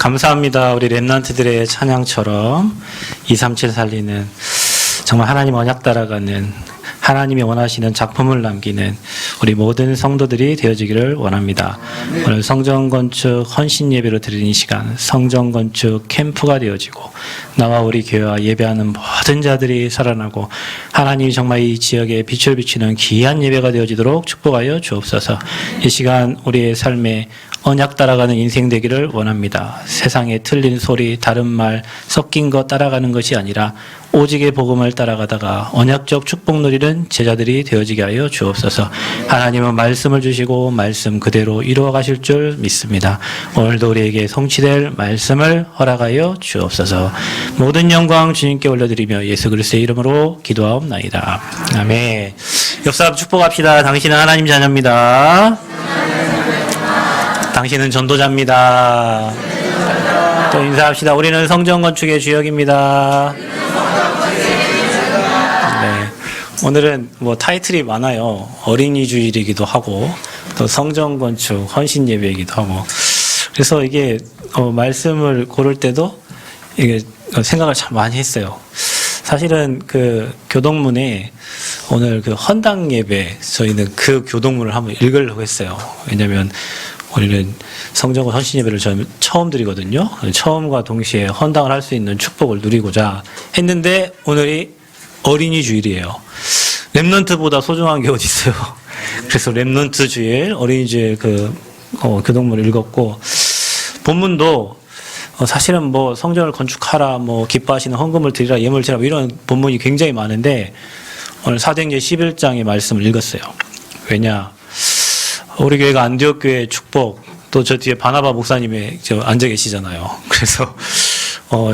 감사합니다. 우리 렘넌트들의 찬양처럼 237 살리는 정말 하나님 언약 따라가는 하나님이 원하시는 작품을 남기는 우리 모든 성도들이 되어지기를 원합니다. 오늘 성전 건축 헌신 예배로 드리는 이 시간, 성전 건축 캠프가 되어지고 나와 우리 교회와 예배하는 모든 자들이 살아나고 하나님이 정말 이 지역에 빛을 비추는 귀한 예배가 되어지도록 축복하여 주옵소서. 이 시간 우리의 삶에 언약 따라가는 인생 되기를 원합니다. 세상에 틀린 소리, 다른 말, 섞인 것 따라가는 것이 아니라 오직의 복음을 따라가다가 언약적 축복 누리는 제자들이 되어지게 하여 주옵소서. 하나님은 말씀을 주시고 말씀 그대로 이루어 가실 줄 믿습니다. 오늘도 우리에게 성취될 말씀을 허락하여 주옵소서. 모든 영광 주님께 올려드리며 예수 그리스도의 이름으로 기도하옵나이다. 아멘. 옆 사람 축복합시다. 당신은 하나님 자녀입니다. 당신은 전도자입니다. 또 인사합시다. 우리는 성전 건축의 주역입니다. 네. 오늘은 타이틀이 많아요. 어린이 주일이기도 하고, 또 성전 건축, 헌신 예배이기도 하고. 그래서 이게, 말씀을 고를 때도 이게 생각을 참 많이 했어요. 사실은 그 교동문에 오늘 그 헌당 예배, 저희는 그 교동문을 한번 읽으려고 했어요. 왜냐면, 우리는 성전 헌신 예배를 처음 드리거든요. 처음과 동시에 헌당을 할 수 있는 축복을 누리고자 했는데 오늘이 어린이 주일이에요. 렘넌트보다 소중한 게 어디 있어요. 그래서 렘넌트 주일, 어린이 주일 교동문을 읽었고 본문도 사실은 성전을 건축하라, 기뻐하시는 헌금을 드리라, 예물을 드리라 이런 본문이 굉장히 많은데 오늘 사도행전 11장의 말씀을 읽었어요. 왜냐? 우리 교회가 안디옥 교회 축복, 또 저 뒤에 바나바 목사님이 앉아 계시잖아요. 그래서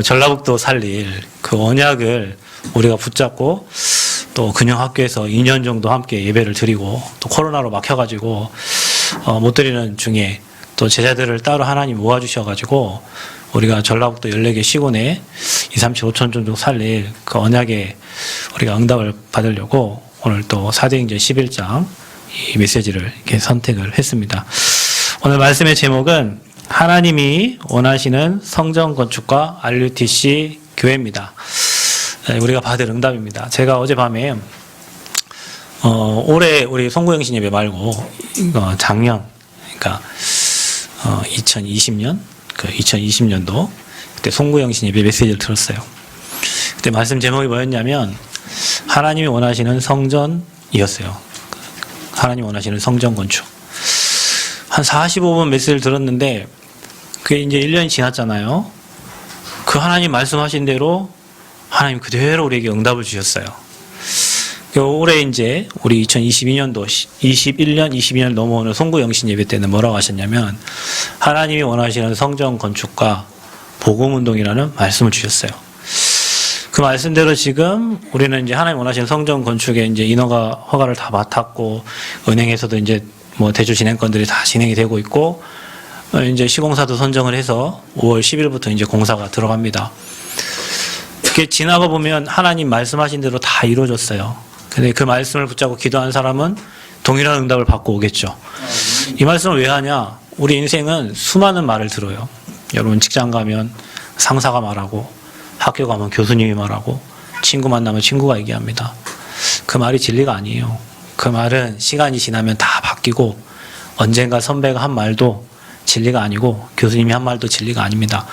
전라북도 살릴 그 언약을 우리가 붙잡고 또 근영학교에서 2년 정도 함께 예배를 드리고 또 코로나로 막혀가지고 못 드리는 중에 또 제자들을 따로 하나님 모아주셔가지고 우리가 전라북도 14개 시군에 2, 3, 7, 5천 정도 살릴 그 언약에 우리가 응답을 받으려고 오늘 또 사도행전 11장 이 메시지를 이렇게 선택을 했습니다. 오늘 말씀의 제목은 하나님이 원하시는 성전 건축과 RUTC 교회입니다. 우리가 받을 응답입니다. 제가 어젯밤에 올해 우리 송구영신 예배 말고 작년, 그러니까 2020년, 2020년도 그때 송구영신 예배 메시지를 들었어요. 그때 말씀 제목이 뭐였냐면 하나님이 원하시는 성전이었어요. 하나님 원하시는 성전 건축. 한 45분 메시지를 들었는데 그게 이제 1년이 지났잖아요. 그 하나님 말씀하신 대로 하나님 그대로 우리에게 응답을 주셨어요. 올해 이제 우리 2022년도 21년, 22년 넘어오는 송구영신 예배 때는 뭐라고 하셨냐면 하나님이 원하시는 성전 건축과 복음운동이라는 말씀을 주셨어요. 그 말씀대로 지금 우리는 이제 하나님 원하시는 성전 건축에 이제 인허가 허가를 다 맡았고 은행에서도 이제 대주 진행건들이 다 진행이 되고 있고 이제 시공사도 선정을 해서 5월 10일부터 이제 공사가 들어갑니다. 이렇게 지나가 보면 하나님 말씀하신 대로 다 이루어졌어요. 근데 그 말씀을 붙잡고 기도한 사람은 동일한 응답을 받고 오겠죠. 이 말씀을 왜 하냐? 우리 인생은 수많은 말을 들어요. 여러분 직장 가면 상사가 말하고 학교 가면 교수님이 말하고 친구 만나면 친구가 얘기합니다. 그 말이 진리가 아니에요. 그 말은 시간이 지나면 다 바뀌고 언젠가 선배가 한 말도 진리가 아니고 교수님이 한 말도 진리가 아닙니다.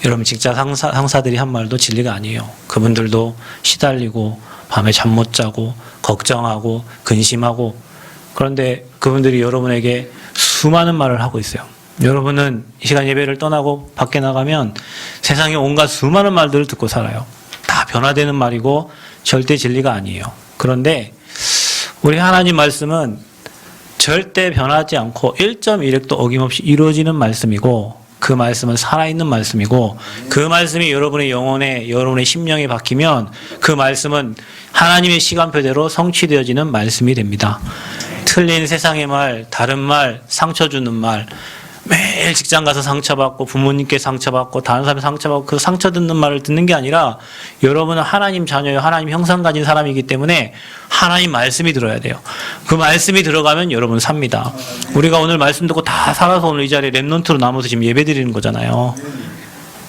여러분 직장 상사들이 한 말도 진리가 아니에요. 그분들도 시달리고 밤에 잠 못 자고 걱정하고 근심하고 그런데 그분들이 여러분에게 수많은 말을 하고 있어요. 여러분은 이 시간 예배를 떠나고 밖에 나가면 세상에 온갖 수많은 말들을 듣고 살아요. 다 변화되는 말이고 절대 진리가 아니에요. 그런데 우리 하나님 말씀은 절대 변하지 않고 1.1획도 어김없이 이루어지는 말씀이고 그 말씀은 살아있는 말씀이고 그 말씀이 여러분의 영혼에 여러분의 심령에 박히면 그 말씀은 하나님의 시간표대로 성취되어지는 말씀이 됩니다. 틀린 세상의 말, 다른 말, 상처 주는 말 매일 직장 가서 상처받고 부모님께 상처받고 다른 사람이 상처받고 그 상처 듣는 말을 듣는 게 아니라 여러분은 하나님 자녀예요. 하나님 형상 가진 사람이기 때문에 하나님 말씀이 들어야 돼요. 그 말씀이 들어가면 여러분 삽니다. 우리가 오늘 말씀 듣고 다 살아서 오늘 이 자리에 렘넌트로 남아서 지금 예배 드리는 거잖아요.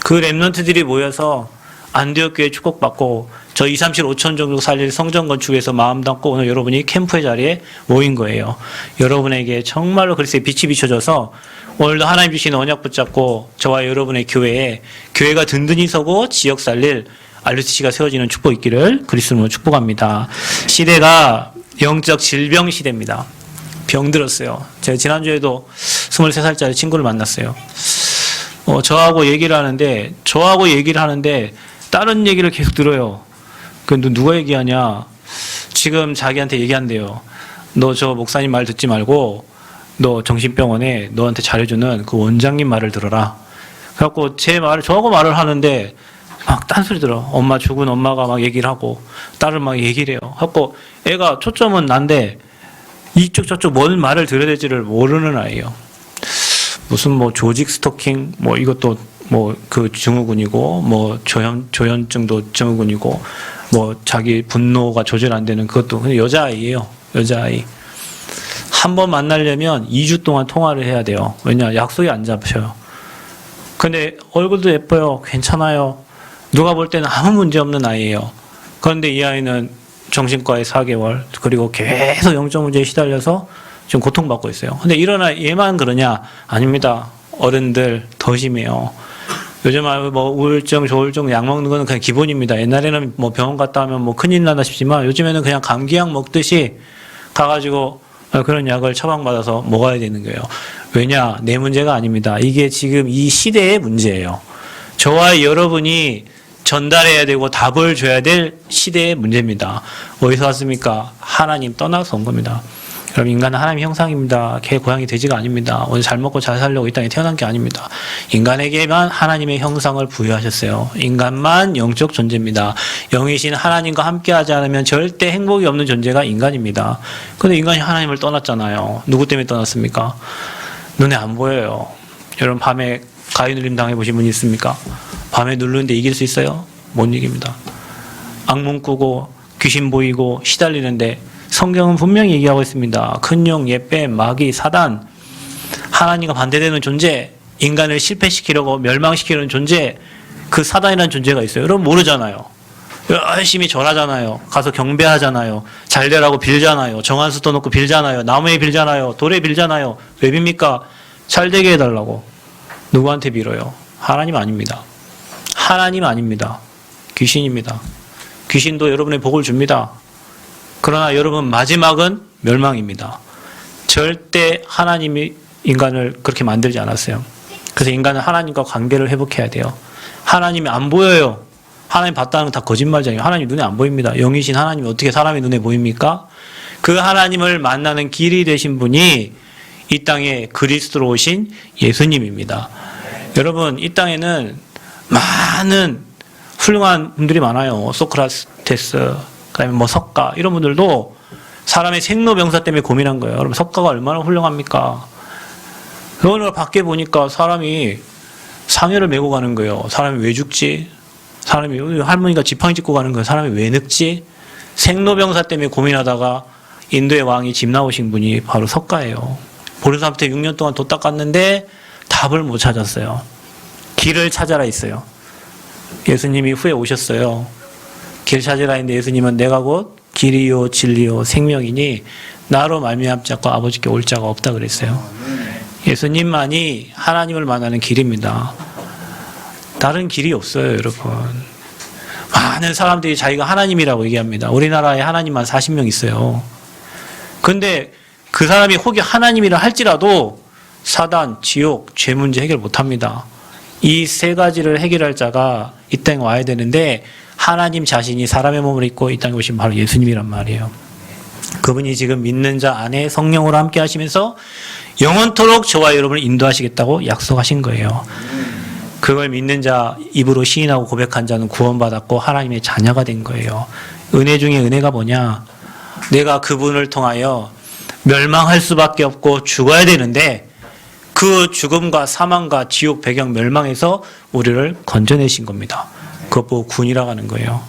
그 렘넌트들이 모여서 안디옥교회 축복받고 저 2, 3, 7, 5천 정도 살릴 성전 건축에서 마음 담고 오늘 여러분이 캠프의 자리에 모인 거예요. 여러분에게 정말로 그리스도의 빛이 비춰져서 오늘도 하나님 주신 언약 붙잡고 저와 여러분의 교회에 교회가 든든히 서고 지역 살릴 RUTC가 세워지는 축복 있기를 그리스도로 축복합니다. 시대가 영적 질병 시대입니다. 병들었어요. 제가 지난주에도 23살짜리 친구를 만났어요. 저하고 얘기를 하는데 다른 얘기를 계속 들어요. 근데 누가 얘기하냐? 지금 자기한테 얘기한대요. 너 저 목사님 말 듣지 말고 너 정신병원에 너한테 잘해주는 그 원장님 말을 들어라. 그래갖고 저하고 말을 하는데 막 딴소리 들어. 엄마 죽은 엄마가 막 얘기를 하고 딸을 막 얘기를 해요. 하고 애가 초점은 난데 이쪽 저쪽 뭔 말을 들어야 될지를 모르는 아이예요. 무슨 뭐 조직 스토킹 뭐 이것도 뭐 그 증후군이고 뭐 조현증도 증후군이고 뭐 자기 분노가 조절 안 되는 그것도 근데 여자아이예요. 여자아이. 한 번 만나려면 2주 동안 통화를 해야 돼요. 왜냐 약속이 안 잡혀요. 근데 얼굴도 예뻐요. 괜찮아요. 누가 볼 때는 아무 문제 없는 아이예요. 그런데 이 아이는 정신과에 4개월 그리고 계속 영적 문제에 시달려서 지금 고통받고 있어요. 근데 얘만 그러냐? 아닙니다. 어른들 더 심해요. 요즘 뭐 우울증, 조울증 약 먹는 거는 그냥 기본입니다. 옛날에는 뭐 병원 갔다 오면 뭐 큰일 나다 싶지만 요즘에는 그냥 감기약 먹듯이 가가지고 그런 약을 처방받아서 먹어야 되는 거예요. 왜냐? 내 문제가 아닙니다. 이게 지금 이 시대의 문제예요. 저와 여러분이 전달해야 되고 답을 줘야 될 시대의 문제입니다. 어디서 왔습니까? 하나님 떠나서 온 겁니다. 여러분 인간은 하나님의 형상입니다. 개, 고양이, 돼지가 아닙니다. 오늘 잘 먹고 잘 살려고 이 땅에 태어난 게 아닙니다. 인간에게만 하나님의 형상을 부여하셨어요. 인간만 영적 존재입니다. 영이신 하나님과 함께하지 않으면 절대 행복이 없는 존재가 인간입니다. 그런데 인간이 하나님을 떠났잖아요. 누구 때문에 떠났습니까? 눈에 안 보여요. 여러분 밤에 가위 눌림 당해보신 분 있습니까? 밤에 누르는데 이길 수 있어요? 못 이깁니다. 악몽 꾸고 귀신 보이고 시달리는데 성경은 분명히 얘기하고 있습니다. 큰 용, 옛뱀, 마귀, 사단, 하나님과 반대되는 존재, 인간을 실패시키려고 멸망시키는 존재, 그 사단이라는 존재가 있어요. 여러분 모르잖아요. 열심히 절하잖아요. 가서 경배하잖아요. 잘 되라고 빌잖아요. 정한수 떠놓고 빌잖아요. 나무에 빌잖아요. 돌에 빌잖아요. 왜 빕니까? 잘 되게 해달라고. 누구한테 빌어요? 하나님 아닙니다. 하나님 아닙니다. 귀신입니다. 귀신도 여러분의 복을 줍니다. 그러나 여러분 마지막은 멸망입니다. 절대 하나님이 인간을 그렇게 만들지 않았어요. 그래서 인간은 하나님과 관계를 회복해야 돼요. 하나님이 안 보여요. 하나님 봤다는 건 다 거짓말이잖아요. 하나님 눈에 안 보입니다. 영이신 하나님이 어떻게 사람의 눈에 보입니까? 그 하나님을 만나는 길이 되신 분이 이 땅에 그리스도로 오신 예수님입니다. 여러분 이 땅에는 많은 훌륭한 분들이 많아요. 소크라테스, 그다음에 뭐 석가 이런 분들도 사람의 생로병사 때문에 고민한 거예요. 여러분 석가가 얼마나 훌륭합니까? 오늘 밖에 보니까 사람이 상해를 메고 가는 거예요. 사람이 왜 죽지? 사람이 할머니가 지팡이 짚고 가는 거예요. 사람이 왜 늙지? 생로병사 때문에 고민하다가 인도의 왕이 집 나오신 분이 바로 석가예요. 보리산부터 6년 동안 도 닦았는데 답을 못 찾았어요. 길을 찾아라 있어요. 예수님이 후에 오셨어요. 길 찾으라 했는데 예수님은 내가 곧 길이요 진리요 생명이니 나로 말미암지 않고 아버지께 올 자가 없다 그랬어요. 예수님만이 하나님을 만나는 길입니다. 다른 길이 없어요, 여러분. 많은 사람들이 자기가 하나님이라고 얘기합니다. 우리나라에 하나님만 40명 있어요. 근데 그 사람이 혹여 하나님이라 할지라도 사단, 지옥, 죄 문제 해결 못합니다. 이 세 가지를 해결할 자가 이 땅에 와야 되는데 하나님 자신이 사람의 몸을 입고 이 땅에 오신 바로 예수님이란 말이에요. 그분이 지금 믿는 자 안에 성령으로 함께 하시면서 영원토록 저와 여러분을 인도하시겠다고 약속하신 거예요. 그걸 믿는 자 입으로 시인하고 고백한 자는 구원받았고 하나님의 자녀가 된 거예요. 은혜 중에 은혜가 뭐냐? 내가 그분을 통하여 멸망할 수밖에 없고 죽어야 되는데 그 죽음과 사망과 지옥 배경 멸망에서 우리를 건져내신 겁니다. 그것 보고 군이라고 하는 거예요.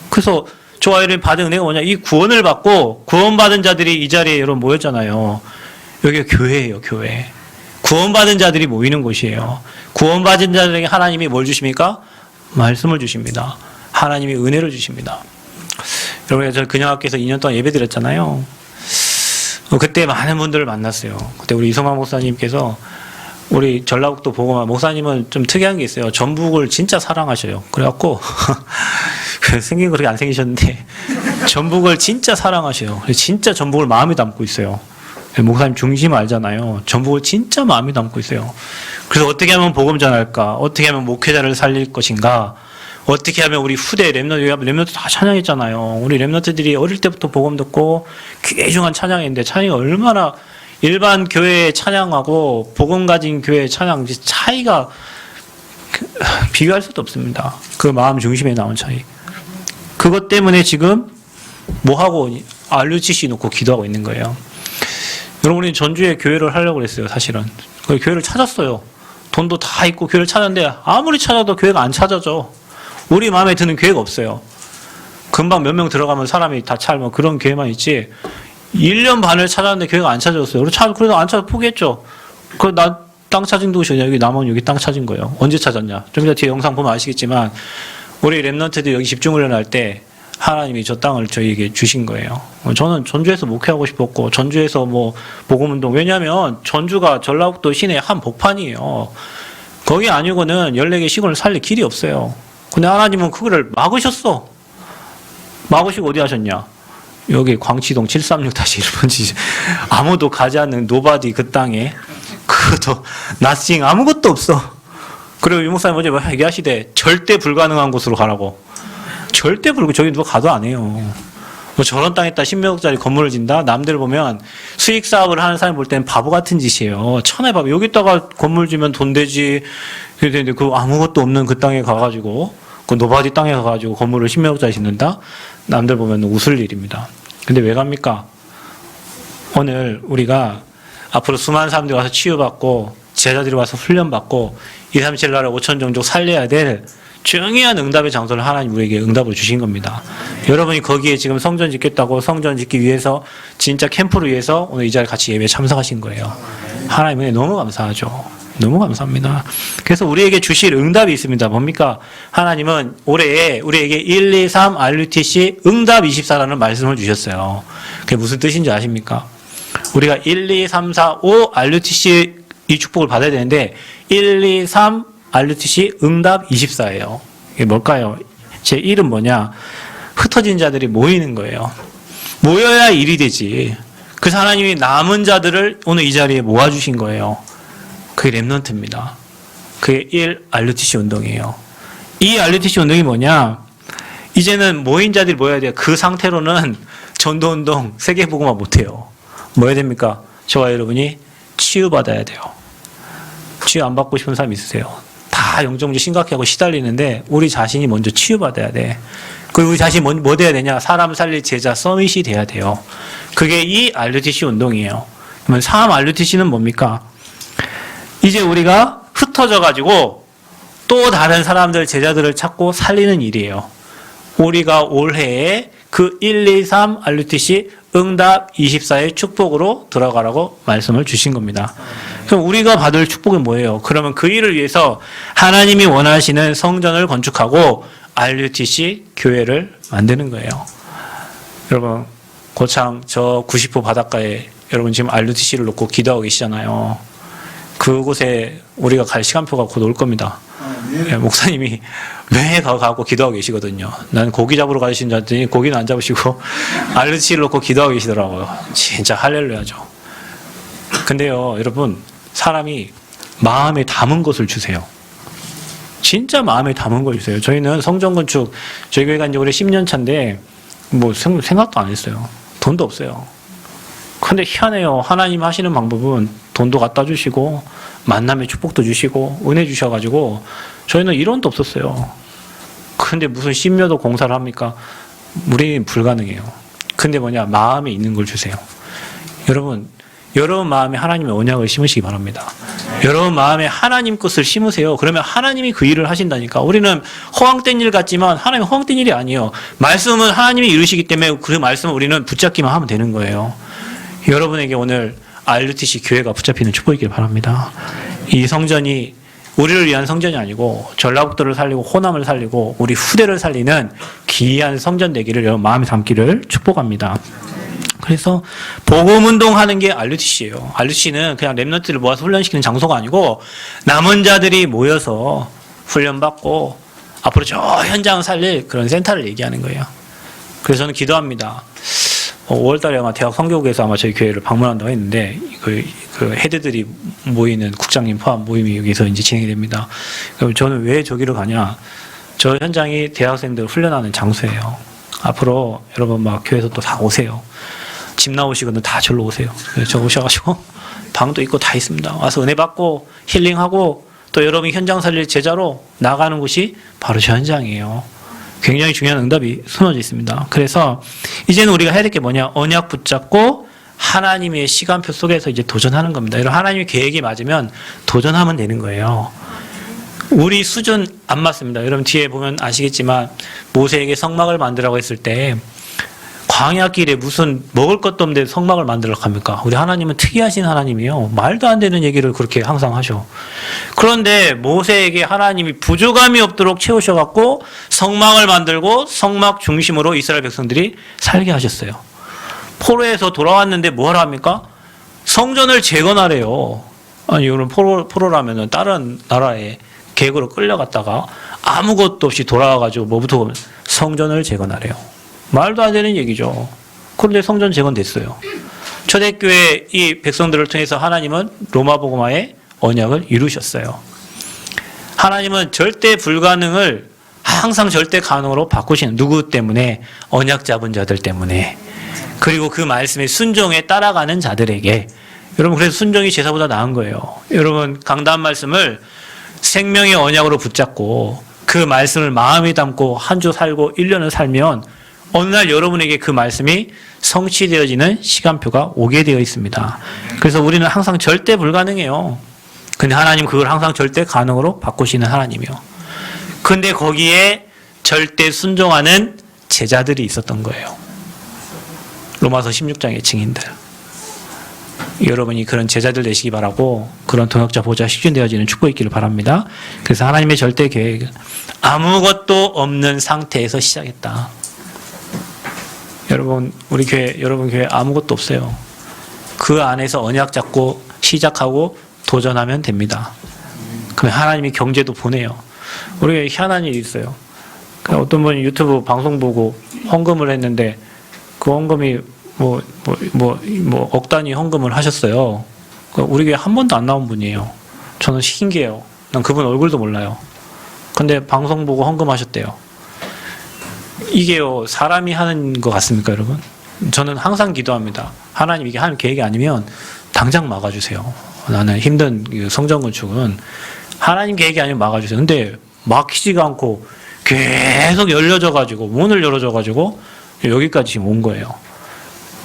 그래서 저와 여러분이 받은 은혜가 뭐냐? 이 구원을 받고 구원받은 자들이 이 자리에 여러분 모였잖아요. 여기가 교회예요, 교회. 구원받은 자들이 모이는 곳이에요. 구원받은 자들에게 하나님이 뭘 주십니까? 말씀을 주십니다. 하나님이 은혜를 주십니다. 여러분, 저 근영학교에서 2년 동안 예배 드렸잖아요. 그때 많은 분들을 만났어요. 그때 우리 이성만 목사님께서 우리 전라북도 보고만 목사님은 좀 특이한 게 있어요. 전북을 진짜 사랑하셔요. 그래갖고 생긴 거 그렇게 안 생기셨는데 전북을 진짜 사랑하셔요. 진짜 전북을 마음에 담고 있어요. 목사님 중심 알잖아요. 전북을 진짜 마음에 담고 있어요. 그래서 어떻게 하면 복음 전할까? 어떻게 하면 목회자를 살릴 것인가? 어떻게 하면 우리 후대 랩런트 다 찬양했잖아요. 우리 랩런트들이 어릴 때부터 복음 듣고 귀중한 찬양했는데 찬양이 얼마나 일반 교회의 찬양하고 복음 가진 교회의 찬양 차이가 비교할 수도 없습니다. 그 마음 중심에 나온 차이. 그것 때문에 지금 뭐 하고 RUTC 놓고 기도하고 있는 거예요. 여러분이 전주에 교회를 하려고 그랬어요. 사실은 그 교회를 찾았어요. 돈도 다 있고 교회를 찾았는데 아무리 찾아도 교회가 안 찾아져. 우리 마음에 드는 교회가 없어요. 금방 몇 명 들어가면 사람이 다 찰면 그런 교회만 있지. 1년 반을 찾았는데 교회가 안 찾아졌어요. 그래도 안 찾아 포기했죠. 나 땅 찾은 곳이 여기 남원 여기 땅 찾은 거예요. 언제 찾았냐? 좀 이따 뒤에 영상 보면 아시겠지만 우리 랩런트들 여기 집중훈련 할 때 하나님이 저 땅을 저희에게 주신 거예요. 저는 전주에서 목회하고 싶었고 전주에서 뭐 복음운동, 왜냐하면 전주가 전라북도 시내 한 복판이에요. 거기 아니고는 14개 시골을 살릴 길이 없어요. 근데 하나님은 그거를 막으셨어. 막으시고 어디 하셨냐? 여기 광치동 736-1번지 아무도 가지 않는 노바디 그 땅에 그것도 나싱 아무것도 없어. 그리고 유 목사님 어제 얘기하시되 절대 불가능한 곳으로 가라고. 절대 저기 누가 가도 안 해요. 뭐 저런 땅에다 10몇억짜리 건물을 짓다? 남들 보면 수익 사업을 하는 사람 볼 때는 바보 같은 짓이에요. 천하의 바보. 여기다가 건물 지면 돈 되지. 근데 그 아무것도 없는 그 땅에 가가지고 그 노바디 땅에 가가지고 건물을 10몇억짜리 짓는다? 남들 보면 웃을 일입니다. 근데 왜 갑니까? 오늘 우리가 앞으로 수많은 사람들이 와서 치유받고 제자들이 와서 훈련받고 237 나라 5천 종족 살려야 될 중요한 응답의 장소를 하나님 우리에게 응답을 주신 겁니다. 여러분이 거기에 지금 성전 짓겠다고 성전 짓기 위해서 진짜 캠프를 위해서 오늘 이 자리에 같이 예배에 참석하신 거예요. 하나님 은혜 너무 감사하죠. 너무 감사합니다. 그래서 우리에게 주실 응답이 있습니다. 뭡니까? 하나님은 올해에 우리에게 1, 2, 3 RUTC 응답 24라는 말씀을 주셨어요. 그게 무슨 뜻인지 아십니까? 우리가 1, 2, 3, 4, 5 RUTC 이 축복을 받아야 되는데 1, 2, 3 RUTC 응답 24예요. 이게 뭘까요? 제 일은 뭐냐? 흩어진 자들이 모이는 거예요. 모여야 일이 되지. 그래서 하나님이 남은 자들을 오늘 이 자리에 모아주신 거예요. 그게 랩런트입니다. 그게 1 RUTC 운동이에요. 이 RUTC 운동이 뭐냐? 이제는 모인 자들이 모여야 돼요. 그 상태로는 전도운동, 세계복음화 못해요. 뭐 해야 됩니까? 저와 여러분이 치유받아야 돼요. 치유 안 받고 싶은 사람 있으세요? 다 영적으로 심각하고 시달리는데 우리 자신이 먼저 치유받아야 돼. 그리고 우리 자신이 뭐 돼야 되냐? 사람 살릴 제자 서밋이 돼야 돼요. 그게 이 RUTC 운동이에요. 그러면 3 RUTC는 뭡니까? 이제 우리가 흩어져 가지고 또 다른 사람들 제자들을 찾고 살리는 일이에요. 우리가 올해에 그 1, 2, 3 RUTC 응답 24의 축복으로 들어가라고 말씀을 주신 겁니다. 그럼 우리가 받을 축복은 뭐예요? 그러면 그 일을 위해서 하나님이 원하시는 성전을 건축하고 RUTC 교회를 만드는 거예요. 여러분, 고창 저 90호 바닷가에 여러분 지금 RUTC를 놓고 기도하고 계시잖아요. 그곳에 우리가 갈 시간표가 곧 올 겁니다. 네, 목사님이 매일 가고 기도하고 계시거든요. 난 고기 잡으러 가시는 줄 알았더니 고기는 안 잡으시고 RUTC를 놓고 기도하고 계시더라고요. 진짜 할렐루야죠. 근데요, 여러분, 사람이 마음에 담은 것을 주세요. 진짜 마음에 담은 걸 주세요. 저희는 성전 건축, 저희 교회가 이제 올해 10년 차인데 뭐 생각도 안 했어요. 돈도 없어요. 근데 희한해요. 하나님 하시는 방법은 돈도 갖다 주시고 만남의 축복도 주시고 은혜 주셔가지고 저희는 1원도 없었어요. 근데 무슨 10몇억 공사를 합니까? 우리는 불가능해요. 근데 뭐냐? 마음에 있는 걸 주세요. 여러분 마음에 하나님의 언약을 심으시기 바랍니다. 여러분 마음에 하나님 것을 심으세요. 그러면 하나님이 그 일을 하신다니까. 우리는 허황된 일 같지만 하나님은 허황된 일이 아니에요. 말씀은 하나님이 이루시기 때문에 그 말씀을 우리는 붙잡기만 하면 되는 거예요. 여러분에게 오늘 RUTC 교회가 붙잡히는 축복이길 바랍니다. 이 성전이 우리를 위한 성전이 아니고 전라북도를 살리고 호남을 살리고 우리 후대를 살리는 귀한 성전 되기를 여러분 마음에 담기를 축복합니다. 그래서 복음운동하는 게 RUTC예요. RUTC는 그냥 랩런트를 모아서 훈련시키는 장소가 아니고 남은 자들이 모여서 훈련받고 앞으로 저 현장을 살릴 그런 센터를 얘기하는 거예요. 그래서 저는 기도합니다. 5월달에 아마 대학 선교국에서 아마 저희 교회를 방문한다고 했는데 그 헤드들이 모이는 국장님 포함 모임이 여기서 이제 진행이 됩니다. 그럼 저는 왜 저기로 가냐? 저 현장이 대학생들 훈련하는 장소예요. 앞으로 여러분 막 교회에서 또 다 오세요. 집 나오시거든 다 절로 오세요. 저 오셔가지고 방도 있고 다 있습니다. 와서 은혜 받고 힐링하고 또 여러분이 현장 살릴 제자로 나가는 곳이 바로 저 현장이에요. 굉장히 중요한 응답이 숨어져 있습니다. 그래서 이제는 우리가 해야 될 게 뭐냐? 언약 붙잡고 하나님의 시간표 속에서 이제 도전하는 겁니다. 여러분 하나님의 계획이 맞으면 도전하면 되는 거예요. 우리 수준 안 맞습니다. 여러분 뒤에 보면 아시겠지만 모세에게 성막을 만들라고 했을 때 광야길에 무슨 먹을 것도 없는데 성막을 만들려고 합니까? 우리 하나님은 특이하신 하나님이요. 말도 안 되는 얘기를 그렇게 항상 하셔. 그런데 모세에게 하나님이 부족함이 없도록 채우셔갖고 성막을 만들고 성막 중심으로 이스라엘 백성들이 살게 하셨어요. 포로에서 돌아왔는데 뭐하라 합니까? 성전을 재건하래요. 아니, 이런 포로라면은 다른 나라에 계획으로 끌려갔다가 아무것도 없이 돌아와가지고 뭐부터 보면 성전을 재건하래요. 말도 안 되는 얘기죠. 그런데 성전 재건됐어요. 초대교회 이 백성들을 통해서 하나님은 로마 복음화의 언약을 이루셨어요. 하나님은 절대 불가능을 항상 절대 가능으로 바꾸시는 누구 때문에? 언약 잡은 자들 때문에. 그리고 그 말씀에 순종에 따라가는 자들에게. 여러분 그래서 순종이 제사보다 나은 거예요. 여러분 강단 말씀을 생명의 언약으로 붙잡고 그 말씀을 마음에 담고 한 주 살고 1년을 살면 어느 날 여러분에게 그 말씀이 성취되어지는 시간표가 오게 되어 있습니다. 그래서 우리는 항상 절대 불가능해요. 근데 하나님 그걸 항상 절대 가능으로 바꾸시는 하나님이요. 근데 거기에 절대 순종하는 제자들이 있었던 거예요. 로마서 16장의 증인들. 여러분이 그런 제자들 되시기 바라고 그런 동역자 보좌 식준되어지는 축복이 있기를 바랍니다. 그래서 하나님의 절대 계획은 아무것도 없는 상태에서 시작했다. 여러분 우리 교회 여러분 교회 아무것도 없어요. 그 안에서 언약 잡고 시작하고 도전하면 됩니다. 그럼 하나님이 경제도 보내요. 우리가 희한한 일이 있어요. 어떤 분이 유튜브 방송 보고 헌금을 했는데 그 헌금이 억 단위 헌금을 하셨어요. 우리 교회 한 번도 안 나온 분이에요. 저는 신기해요. 난 그분 얼굴도 몰라요. 근데 방송 보고 헌금하셨대요. 이게요, 사람이 하는 것 같습니까, 여러분? 저는 항상 기도합니다. 하나님 이게 하나님 계획이 아니면 당장 막아주세요. 나는 힘든 성전 건축은 하나님 계획이 아니면 막아주세요. 근데 막히지가 않고 계속 열려져가지고, 문을 열어줘가지고 여기까지 지금 온 거예요.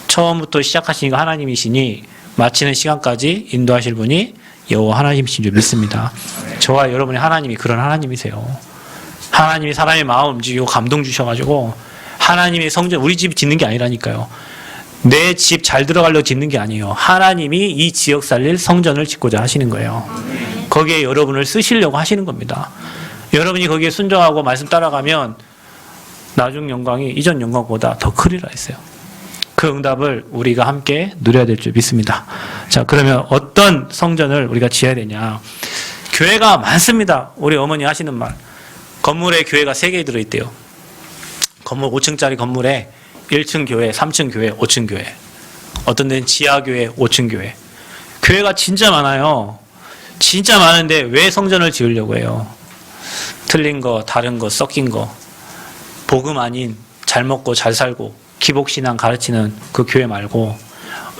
처음부터 시작하시니까 하나님이시니 마치는 시간까지 인도하실 분이 여호와 하나님이신 줄 믿습니다. 저와 여러분의 하나님이 그런 하나님이세요. 하나님이 사람의 마음을 움직이고 감동 주셔가지고 하나님의 성전, 우리 집 짓는 게 아니라니까요. 내 집 잘 들어가려고 짓는 게 아니에요. 하나님이 이 지역 살릴 성전을 짓고자 하시는 거예요. 거기에 여러분을 쓰시려고 하시는 겁니다. 여러분이 거기에 순종하고 말씀 따라가면 나중 영광이 이전 영광보다 더 크리라 했어요. 그 응답을 우리가 함께 누려야 될 줄 믿습니다. 자, 그러면 어떤 성전을 우리가 지어야 되냐? 교회가 많습니다. 우리 어머니 하시는 말. 건물에 교회가 3개 들어있대요. 건물 5층짜리 건물에 1층 교회, 3층 교회, 5층 교회. 어떤 데는 지하 교회, 5층 교회. 교회가 진짜 많아요. 진짜 많은데 왜 성전을 지으려고 해요? 틀린 거, 다른 거, 섞인 거. 복음 아닌 잘 먹고 잘 살고 기복신앙 가르치는 그 교회 말고